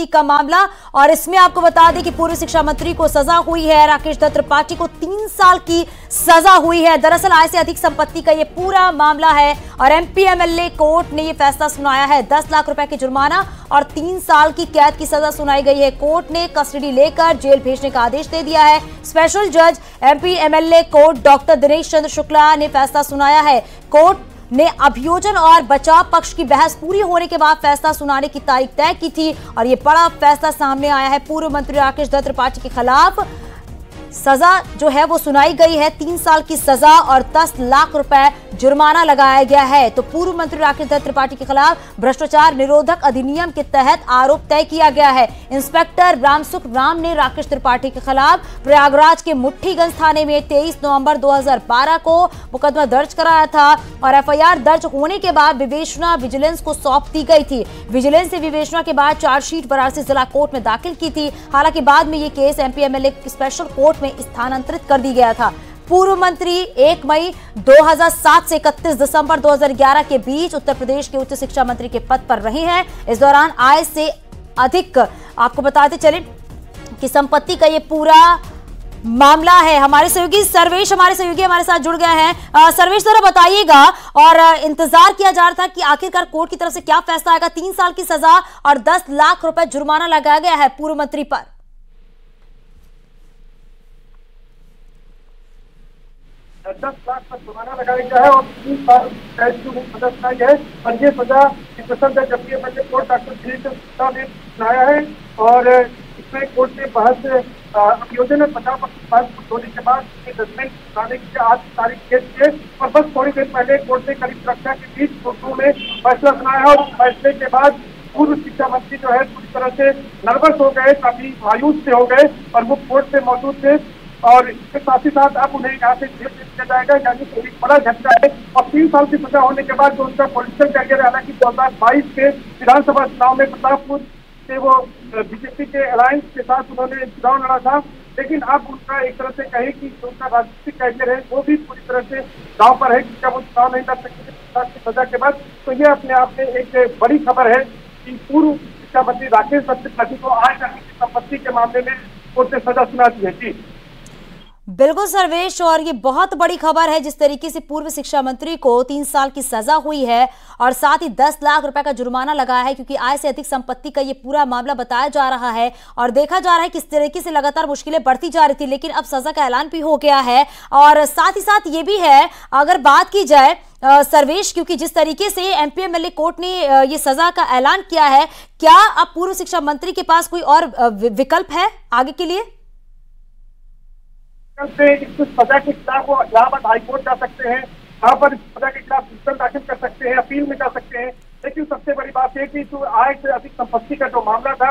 संपत्ति का मामला। और इसमें आपको बता दें कि पूर्व शिक्षा मंत्री को सजा हुई है, राकेश दत्त त्रिपाठी को 3 साल की सजा हुई है। दरअसल आय से अधिक संपत्ति का ये पूरा मामला है और एमपी एमएलए कोर्ट ने ये फैसला सुनाया है। 10 लाख रुपए की जुर्माना और 3 साल की कैद की सजा सुनाई गई है। कोर्ट ने कस्टडी लेकर जेल भेजने का आदेश दे दिया है। स्पेशल जज MP MLA court doctor Dinesh Chandra Shukla ने फैसला सुनाया है। कोर्ट ने अभियोजन और बचाव पक्ष की बहस पूरी होने के बाद फैसला सुनाने की तारीख तय की थी और यह बड़ा फैसला सामने आया है। पूर्व मंत्री राकेश दत्त त्रिपाठी के खिलाफ सजा जो है वो सुनाई गई है। 3 साल की सजा और 10 लाख रुपए जुर्माना लगाया गया है। तो पूर्व मंत्री राकेश दत्त त्रिपाठी के खिलाफ भ्रष्टाचार निरोधक अधिनियम के तहत आरोप तय किया गया है। इंस्पेक्टर रामसुख राम ने राकेश त्रिपाठी के खिलाफ प्रयागराज के मुट्ठीगंज थाने में 23 नवंबर 2012 को मुकदमा दर्ज कराया था और एफआईआर दर्ज होने के बाद विवेचना विजिलेंस को सौंप दी गई थी। विजिलेंस ने विवेचना के बाद चार्जशीट वाराणसी जिला कोर्ट में दाखिल की थी। हालांकि बाद में ये case MP MLA special court में स्थानांतरित कर दी गया था। पूर्व मंत्री 1 मई 2007 से 31 दिसंबर 2011 के बीच उत्तर प्रदेश के उच्च शिक्षा मंत्री के पद पर रहे हैं। इस दौरान आय से अधिक आपको बताते चले कि संपत्ति का ये पूरा मामला है। हमारे सहयोगी सर्वेश हमारे साथ जुड़ गए हैं। सर्वेश जरा बताइएगा, और इंतजार किया जा रहा था कि आखिरकार कोर्ट की तरफ से क्या फैसला आएगा। 3 साल की सजा और 10 लाख रुपए जुर्माना लगाया गया है पूर्व मंत्री पर। 10 लाख का जुर्माना लगाया गया है और 3 साल कैद की सजा सुनाई है। और ये सजा स्पेशल जज MP MLA court doctor Dinesh Chandra Shukla ने सुनाया है। और इसमें कोर्ट ने बहस अभियोजन और बचाव पक्ष होने के बाद जजमेंट सुनाने की आज तारीख तय की है। और बस थोड़ी देर पहले कोर्ट ने कड़ी सुरक्षा के बीच कोर्टों में फैसला सुनाया और फैसले के बाद पूर्व शिक्षा मंत्री जो है पूरी तरह से नर्वस हो गए, काफी मायूस से हो गए और वो कोर्ट में मौजूद थे। और इसके साथ ही साथ अब उन्हें यहाँ से जेल भेज दिया जाएगा, यानी कि एक बड़ा झटका है। और 3 साल की सजा होने के बाद जो उनका पॉलिटिकल कैरियर है, हालांकि 2022 के विधानसभा चुनाव में प्रतापपुर से वो बीजेपी के अलायंस के साथ उन्होंने चुनाव लड़ा था, लेकिन अब उनका एक तरह से कहे कि जो उनका राजनीतिक कैरियर है वो भी पूरी तरह से दांव पर है, क्योंकि वो चुनाव नहीं लड़ सकते सजा के बाद। तो ये अपने आप में एक बड़ी खबर है कि पूर्व शिक्षा मंत्री राकेश दत्त त्रिपाठी को आज संपत्ति के मामले में कोर्ट ने सजा सुना दी है। जी बिल्कुल सर्वेश, और ये बहुत बड़ी खबर है जिस तरीके से पूर्व शिक्षा मंत्री को 3 साल की सजा हुई है और साथ ही 10 लाख रुपए का जुर्माना लगाया है, क्योंकि आय से अधिक संपत्ति का ये पूरा मामला बताया जा रहा है। और देखा जा रहा है किस तरीके से लगातार मुश्किलें बढ़ती जा रही थी, लेकिन अब सजा का ऐलान भी हो गया है। और साथ ही साथ ये भी है, अगर बात की जाए सर्वेश, क्योंकि जिस तरीके से एमपी एमएलए कोर्ट ने ये सजा का ऐलान किया है, क्या अब पूर्व शिक्षा मंत्री के पास कोई और विकल्प है आगे के लिए? से इस सजा के खिलाफ वो इलाहाबाद हाईकोर्ट जा सकते हैं, वहाँ पर इस सजा के खिलाफ पिटीशन दाखिल कर सकते हैं, अपील में जा सकते हैं। लेकिन सबसे बड़ी बात है कि जो आय से अधिक संपत्ति का जो मामला था,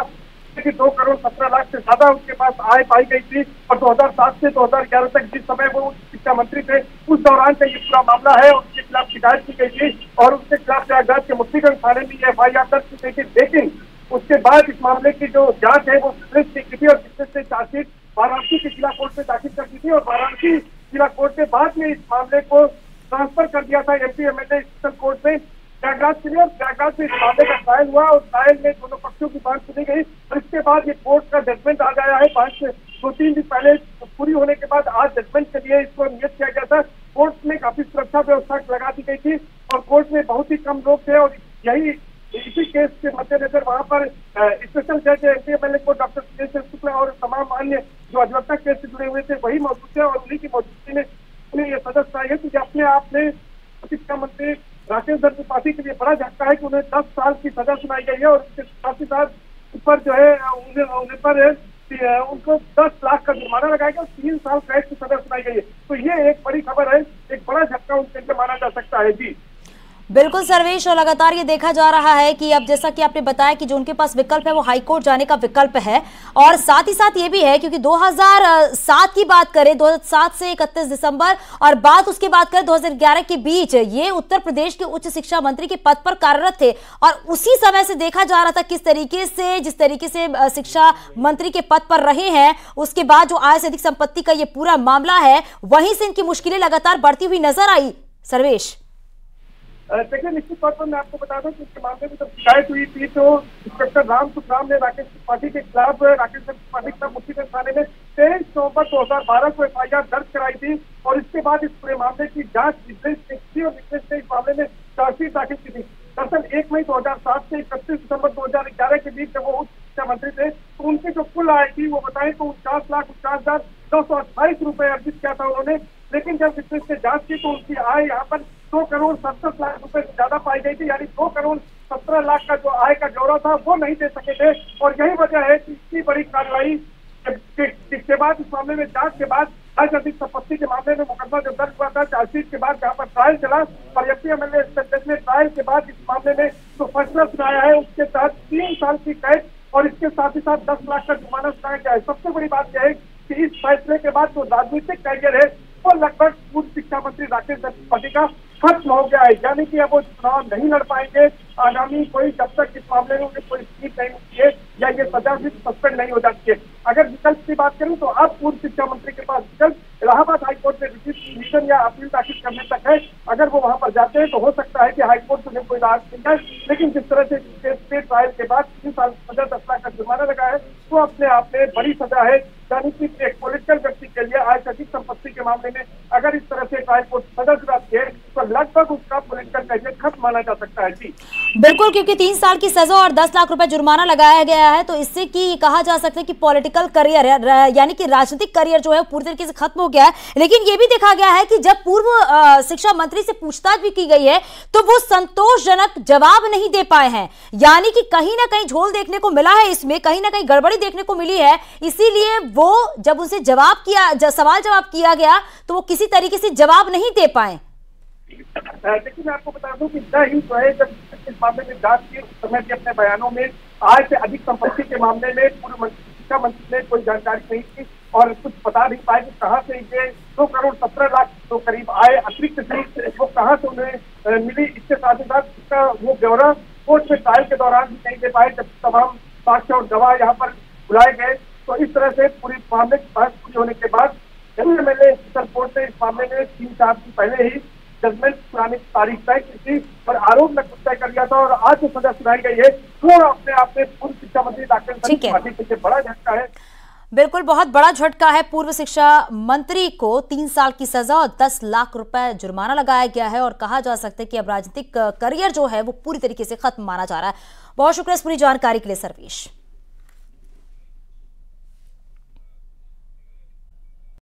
2 करोड़ 17 लाख से ज्यादा उनके पास आय पाई गई थी। और 2007 से 2011 तक जिस समय वो शिक्षा मंत्री थे, उस दौरान का ये पूरा मामला है। उनके खिलाफ शिकायत की गई थी और उसके खिलाफ प्रयागराज के मुट्ठीगंज थाने में एफआईआर दर्ज की गई थी। लेकिन उसके बाद इस मामले की जो जांच है वो विजिलेंस ने की थी और विजिलेंस ने चार्जशीट वाराणसी के जिला कोर्ट में दाखिल कर दी थी। और वाराणसी जिला कोर्ट ने बाद में इस मामले को ट्रांसफर कर दिया था एमपी एमएलए स्पेशल कोर्ट में प्रयागराज के लिए। और प्रयागराज में इस मामले का ट्रायल हुआ और ट्रायल में दोनों पक्षों की बात सुनी गई और इसके बाद ये कोर्ट का जजमेंट आ गया है। 2-3 दिन पहले पूरी होने के बाद आज जजमेंट के लिए इसको नियत किया गया था। कोर्ट में काफी सुरक्षा व्यवस्था लगा दी गई थी और कोर्ट में बहुत ही कम लोग थे और यही इसी केस के मद्देनजर वहाँ पर स्पेशल जज एमपी एमएलए को डॉक्टर दिनेश चंद्र शुक्ला और तमाम अन्य जो अधिवक्ता केस से जुड़े हुए थे वही मौजूद थे। और उन्हीं की मौजूदगी में उन्हें यह सजा सुनाई है कि अपने आप में शिक्षा मंत्री राकेश दत्त त्रिपाठी के लिए बड़ा झटका है कि उन्हें 10 साल की सजा सुनाई गई है। और इसके साथ ही साथ ऊपर जो है उन पर उनको 10 लाख का जुर्माना लगाया गया और 3 साल कैद की सजा सुनाई गई है। तो ये एक बड़ी खबर है, एक बड़ा झटका उनके लिए माना जा सकता है। जी बिल्कुल सर्वेश, और लगातार ये देखा जा रहा है कि अब जैसा कि आपने बताया कि जो उनके पास विकल्प है वो हाईकोर्ट जाने का विकल्प है। और साथ ही साथ ये भी है क्योंकि 2007 की बात करें, 2007 से 31 दिसंबर और बाद उसकी बात करें 2011 के बीच ये उत्तर प्रदेश के उच्च शिक्षा मंत्री के पद पर कार्यरत थे। और उसी समय से देखा जा रहा था जिस तरीके से शिक्षा मंत्री के पद पर रहे हैं, उसके बाद जो आय से अधिक संपत्ति का ये पूरा मामला है, वहीं से इनकी मुश्किलें लगातार बढ़ती हुई नजर आई। सर्वेश देखिए, निश्चित तौर पर मैं आपको बता दूं कि इस मामले में जब शिकायत हुई थी तो इंस्पेक्टर राम सुखराम ने राकेश त्रिपाठी के खिलाफ राकेश त्रिपाठी के खिलाफ मुफ्तीगंज थाने में 23 नवंबर 2012 को FIR दर्ज कराई थी और इसके बाद इस पूरे मामले की जांच विजिलेंस ने की और विजिलेंस ने इस मामले में चार्जशीट दाखिल की थी। दरअसल 1 मई 2007 से 31 दिसंबर 2011 के बीच जब वो उच्च शिक्षा मंत्री थे तो उनकी जो कुल आय थी वो बताएं तो 49,49,928 रुपए अर्जित किया था उन्होंने। लेकिन जब विजिलेंस ने जांच की तो उनकी आय यहाँ पर 2,67,00,000 रुपए से ज्यादा पाई गई थी, यानी 2,17,00,000 का जो आय का ब्यौरा था वो नहीं दे सके थे। और यही वजह है कि इतनी बड़ी कार्रवाई के बाद, इस मामले में जांच के बाद अत्यधिक संपत्ति के मामले में मुकदमा जब दर्ज हुआ था, चार्जशीट के बाद जहाँ पर ट्रायल चला और MPMLA ने ट्रायल के बाद इस मामले में जो फैसला सुनाया है उसके तहत 3 साल की कैद और इसके साथ ही साथ 10 लाख का जुर्माना सुनाया गया है। सबसे बड़ी बात यह है कि इस फैसले के बाद जो राजनीतिक कैरियर है वो लगभग पूर्व शिक्षा मंत्री राकेश त्रिपाठी का खत्म हो गया है, यानी कि अब वो चुनाव नहीं लड़ पाएंगे आगामी कोई, जब तक इस मामले में उन्हें कोई सीट नहीं मिलती है या ये सजा भी सस्पेंड नहीं हो जाती है। अगर विकल्प की बात करूं तो अब पूर्व शिक्षा मंत्री के पास विकल्प इलाहाबाद हाईकोर्ट में रिविजन या अपील दाखिल करने तक है। अगर वो वहां पर जाते हैं तो हो सकता है कि हाईकोर्ट उन्हें कोई राहत मिल जाए, लेकिन जिस तरह से ट्रायल के बाद 3 साल सजा 10 लाख का जुर्माना लगा है वो अपने आप में बड़ी सजा है, यानी कि एक पॉलिटिकल व्यक्ति के लिए आय से अधिक संपत्ति के मामले में अगर इस तरह से ट्रायल कोर्ट सजा सुनाती है तो लगभग उसका पॉलिटिकल कैरियर खत्म माना जा सकता है। जी बिल्कुल, क्योंकि 3 साल की सजा और 10 लाख रुपए जुर्माना लगाया गया है तो इससे कि कहा जा सकता है कि पॉलिटिकल करियर यानी कि राजनीतिक करियर जो है पूरी तरीके से खत्म हो गया है। लेकिन यह भी देखा गया है कि जब पूर्व शिक्षा मंत्री से पूछताछ भी की गई है तो वो संतोषजनक जवाब नहीं दे पाए हैं, यानी कि कहीं ना कहीं झोल देखने को मिला है, इसमें कहीं ना कहीं गड़बड़ी देखने को मिली है। इसीलिए वो जब उनसे सवाल जवाब किया गया तो वो किसी तरीके से जवाब नहीं दे पाए। देखिए, मैं आपको बता दूं कि ही जो है जब इस मामले में जांच की समय के अपने बयानों में आय से अधिक संपत्ति के मामले में पूर्व शिक्षा मंत्री ने कोई जानकारी नहीं की और कुछ बता नहीं पाए कि कहाँ से ये 2,17,00,000 तो करीब आय अतिरिक्त वो कहाँ से उन्हें मिली। इसके साथ ही साथ इसका वो ब्यौरा कोर्ट में ट्रायल के दौरान भी नहीं दे पाए जब तमाम साक्ष्य और गवाह यहाँ पर बुलाए गए। तो इस तरह से पूरी मामले की बहस पूरी होने के बाद MPMLA कोर्ट ने इस मामले में 3-4 दिन पहले ही जजमेंट सुनाने की तारीख तय की थी और आरोप तय कर दिया था और आज जो सजा सुनाई गई है वो अपने आप में पूर्व शिक्षा मंत्री राकेश त्रिपाठी के लिए बड़ा झटका है। बिल्कुल, बहुत बड़ा झटका है। पूर्व शिक्षा मंत्री को 3 साल की सजा और 10 लाख रुपए जुर्माना लगाया गया है और कहा जा सकता है कि अब राजनीतिक करियर जो है वो पूरी तरीके से खत्म माना जा रहा है। बहुत शुक्रिया इस पूरी जानकारी के लिए सर्वेश।